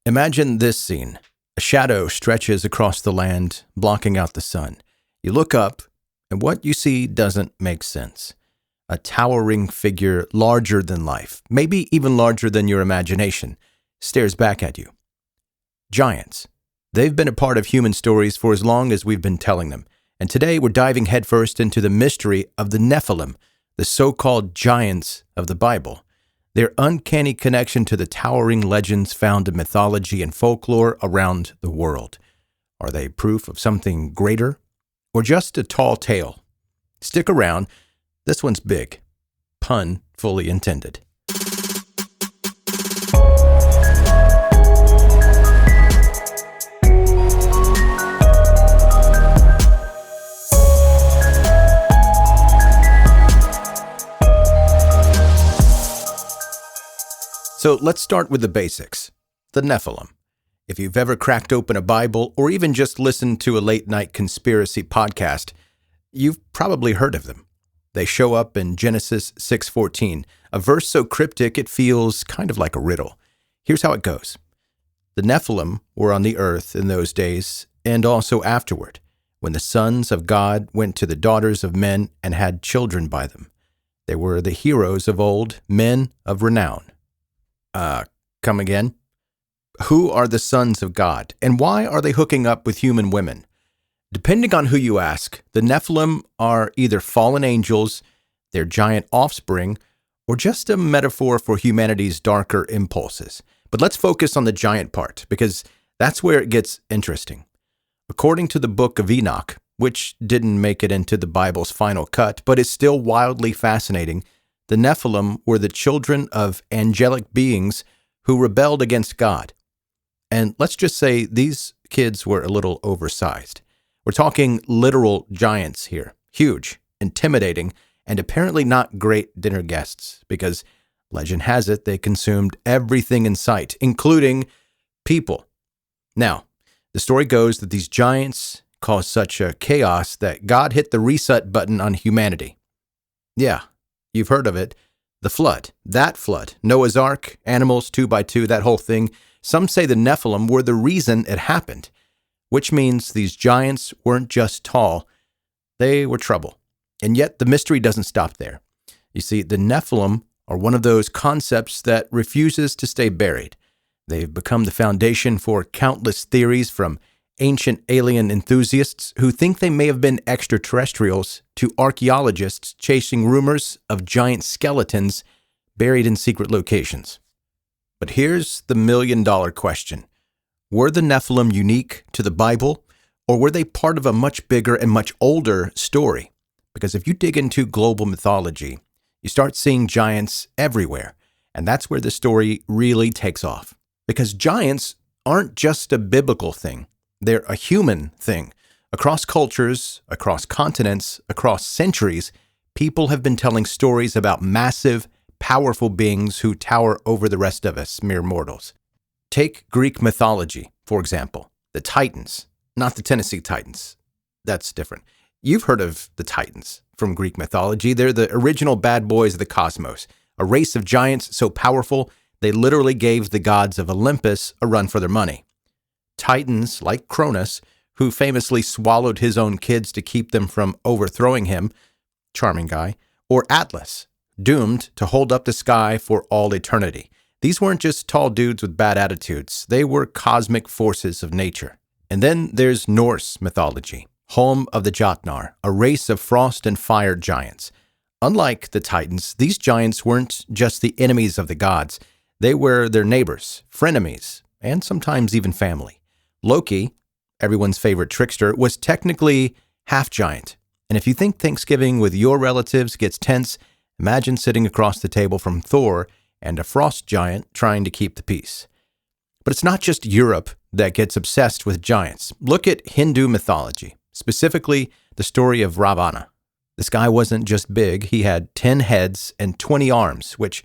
Imagine this scene. A shadow stretches across the land, blocking out the sun. You look up, and what you see doesn't make sense. A towering figure larger than life, maybe even larger than your imagination, stares back at you. Giants. They've been a part of human stories for as long as we've been telling them. And today we're diving headfirst into the mystery of the Nephilim, the so-called giants of the Bible. Their uncanny connection to the towering legends found in mythology and folklore around the world. Are they proof of something greater? Or just a tall tale? Stick around. This one's big. Pun fully intended. So let's start with the basics. The Nephilim. If you've ever cracked open a Bible or even just listened to a late-night conspiracy podcast, you've probably heard of them. They show up in Genesis 6:14, a verse so cryptic it feels kind of like a riddle. Here's how it goes. The Nephilim were on the earth in those days and also afterward, when the sons of God went to the daughters of men and had children by them. They were the heroes of old, men of renown. Come again? Who are the sons of God, and why are they hooking up with human women? Depending on who you ask, the Nephilim are either fallen angels, their giant offspring, or just a metaphor for humanity's darker impulses. But let's focus on the giant part, because that's where it gets interesting. According to the book of Enoch, which didn't make it into the Bible's final cut, but is still wildly fascinating, the Nephilim were the children of angelic beings who rebelled against God. And let's just say these kids were a little oversized. We're talking literal giants here. Huge, intimidating, and apparently not great dinner guests, because legend has it they consumed everything in sight, including people. Now, the story goes that these giants caused such a chaos that God hit the reset button on humanity. Yeah. You've heard of it. The flood. That flood. Noah's Ark, animals 2 by 2, that whole thing. Some say the Nephilim were the reason it happened, which means these giants weren't just tall. They were trouble. And yet the mystery doesn't stop there. You see, the Nephilim are one of those concepts that refuses to stay buried. They've become the foundation for countless theories, from ancient alien enthusiasts who think they may have been extraterrestrials to archaeologists chasing rumors of giant skeletons buried in secret locations. But here's the million-dollar question. Were the Nephilim unique to the Bible, or were they part of a much bigger and much older story? Because if you dig into global mythology, you start seeing giants everywhere, and that's where the story really takes off. Because giants aren't just a biblical thing. They're a human thing. Across cultures, across continents, across centuries, people have been telling stories about massive, powerful beings who tower over the rest of us, mere mortals. Take Greek mythology, for example. The Titans, not the Tennessee Titans. That's different. You've heard of the Titans from Greek mythology. They're the original bad boys of the cosmos, a race of giants so powerful they literally gave the gods of Olympus a run for their money. Titans like Cronus, who famously swallowed his own kids to keep them from overthrowing him, charming guy, or Atlas, doomed to hold up the sky for all eternity. These weren't just tall dudes with bad attitudes. They were cosmic forces of nature. And then there's Norse mythology, home of the Jotnar, a race of frost and fire giants. Unlike the Titans, these giants weren't just the enemies of the gods. They were their neighbors, frenemies, and sometimes even family. Loki, everyone's favorite trickster, was technically half-giant. And if you think Thanksgiving with your relatives gets tense, imagine sitting across the table from Thor and a frost giant trying to keep the peace. But it's not just Europe that gets obsessed with giants. Look at Hindu mythology, specifically the story of Ravana. This guy wasn't just big, he had 10 heads and 20 arms, which,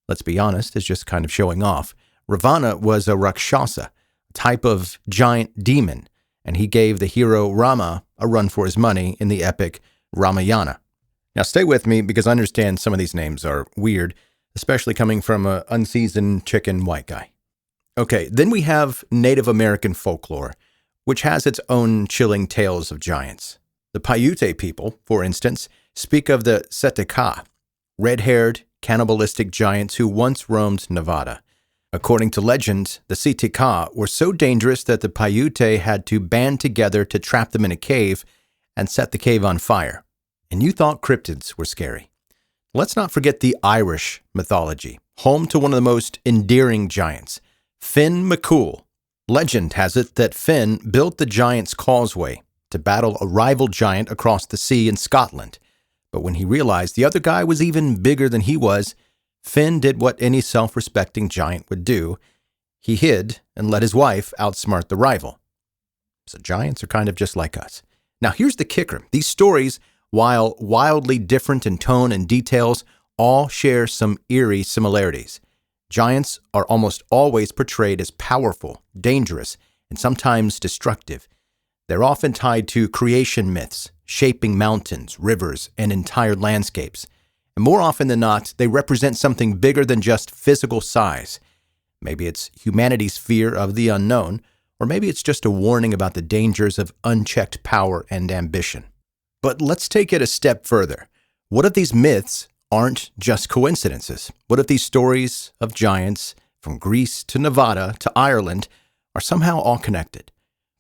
let's be honest, is just kind of showing off. Ravana was a Rakshasa, type of giant demon, and he gave the hero Rama a run for his money in the epic Ramayana. Now stay with me because I understand some of these names are weird, especially coming from an unseasoned chicken white guy. Okay, then we have Native American folklore, which has its own chilling tales of giants. The Paiute people, for instance, speak of the Setekah, red-haired, cannibalistic giants who once roamed Nevada. According to legend, the Setekah were so dangerous that the Paiute had to band together to trap them in a cave and set the cave on fire. And you thought cryptids were scary. Let's not forget the Irish mythology, home to one of the most endearing giants, Finn McCool. Legend has it that Finn built the Giant's Causeway to battle a rival giant across the sea in Scotland. But when he realized the other guy was even bigger than he was, Finn did what any self-respecting giant would do. He hid and let his wife outsmart the rival. So giants are kind of just like us. Now here's the kicker. These stories, while wildly different in tone and details, all share some eerie similarities. Giants are almost always portrayed as powerful, dangerous, and sometimes destructive. They're often tied to creation myths, shaping mountains, rivers, and entire landscapes. And more often than not, they represent something bigger than just physical size. Maybe it's humanity's fear of the unknown, or maybe it's just a warning about the dangers of unchecked power and ambition. But let's take it a step further. What if these myths aren't just coincidences? What if these stories of giants, from Greece to Nevada to Ireland, are somehow all connected?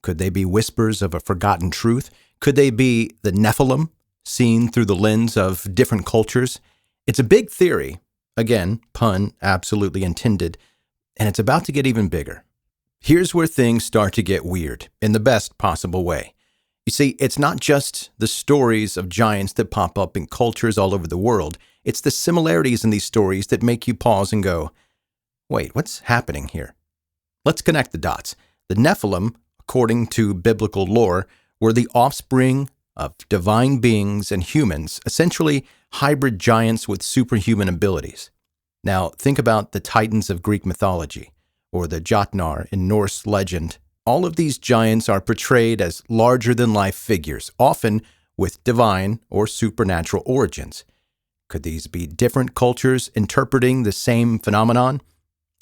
Could they be whispers of a forgotten truth? Could they be the Nephilim, seen through the lens of different cultures? It's a big theory. Again, pun absolutely intended. And it's about to get even bigger. Here's where things start to get weird, in the best possible way. You see, it's not just the stories of giants that pop up in cultures all over the world. It's the similarities in these stories that make you pause and go, wait, what's happening here? Let's connect the dots. The Nephilim, according to biblical lore, were the offspring of divine beings and humans, essentially hybrid giants with superhuman abilities. Now, think about the Titans of Greek mythology, or the Jotnar in Norse legend. All of these giants are portrayed as larger-than-life figures, often with divine or supernatural origins. Could these be different cultures interpreting the same phenomenon?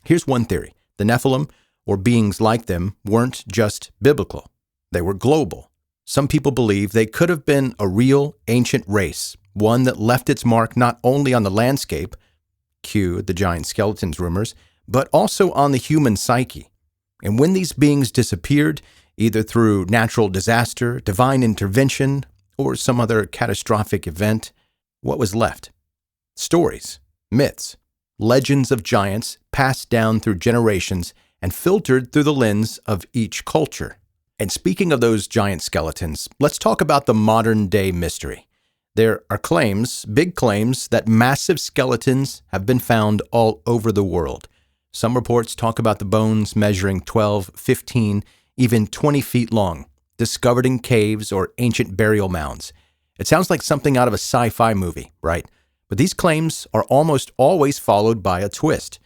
Here's one theory. The Nephilim, or beings like them, weren't just biblical. They were global. Some people believe they could have been a real ancient race, one that left its mark not only on the landscape, cue the giant skeletons rumors, but also on the human psyche. And when these beings disappeared, either through natural disaster, divine intervention, or some other catastrophic event, what was left? Stories, myths, legends of giants passed down through generations and filtered through the lens of each culture. And speaking of those giant skeletons, let's talk about the modern-day mystery. There are claims, big claims, that massive skeletons have been found all over the world. Some reports talk about the bones measuring 12, 15, even 20 feet long, discovered in caves or ancient burial mounds. It sounds like something out of a sci-fi movie, right? But these claims are almost always followed by a twist.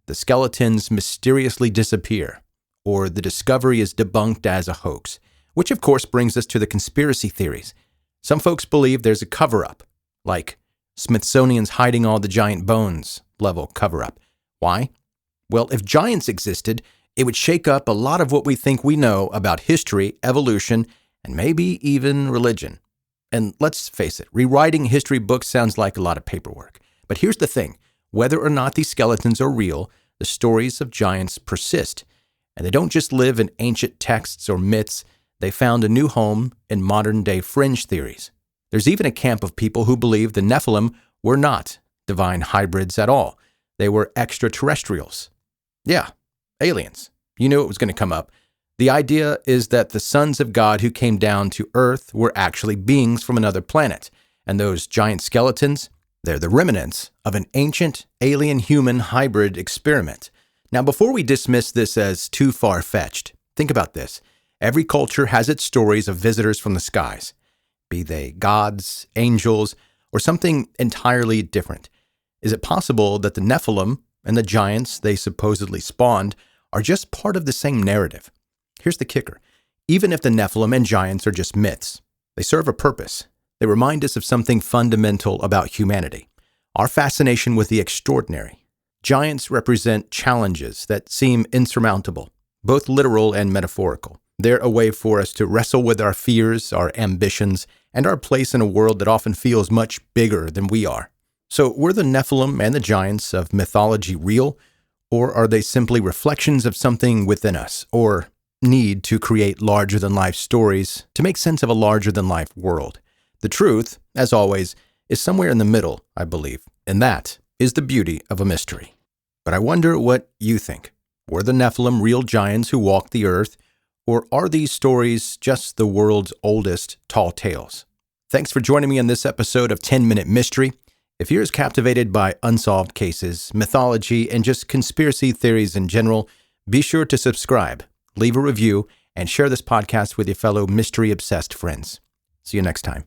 The skeletons mysteriously disappear, or the discovery is debunked as a hoax, which of course brings us to the conspiracy theories. Some folks believe there's a cover-up, like Smithsonian's hiding all the giant bones level cover-up. Why? Well, if giants existed, it would shake up a lot of what we think we know about history, evolution, and maybe even religion. And let's face it, rewriting history books sounds like a lot of paperwork. But here's the thing. Whether or not these skeletons are real, the stories of giants persist. And they don't just live in ancient texts or myths. They found a new home in modern-day fringe theories. There's even a camp of people who believe the Nephilim were not divine hybrids at all. They were extraterrestrials. Yeah, aliens. You knew it was going to come up. The idea is that the sons of God who came down to Earth were actually beings from another planet. And those giant skeletons, they're the remnants of an ancient alien-human hybrid experiment. Now, before we dismiss this as too far-fetched, think about this. Every culture has its stories of visitors from the skies, be they gods, angels, or something entirely different. Is it possible that the Nephilim and the giants they supposedly spawned are just part of the same narrative? Here's the kicker. Even if the Nephilim and giants are just myths, they serve a purpose. They remind us of something fundamental about humanity, our fascination with the extraordinary. Giants represent challenges that seem insurmountable, both literal and metaphorical. They're a way for us to wrestle with our fears, our ambitions, and our place in a world that often feels much bigger than we are. So were the Nephilim and the giants of mythology real, or are they simply reflections of something within us, or need to create larger-than-life stories to make sense of a larger-than-life world? The truth, as always, is somewhere in the middle, I believe, and that is the beauty of a mystery. But I wonder what you think. Were the Nephilim real giants who walked the earth, or are these stories just the world's oldest tall tales? Thanks for joining me on this episode of 10-Minute Mystery. If you're as captivated by unsolved cases, mythology, and just conspiracy theories in general, be sure to subscribe, leave a review, and share this podcast with your fellow mystery-obsessed friends. See you next time.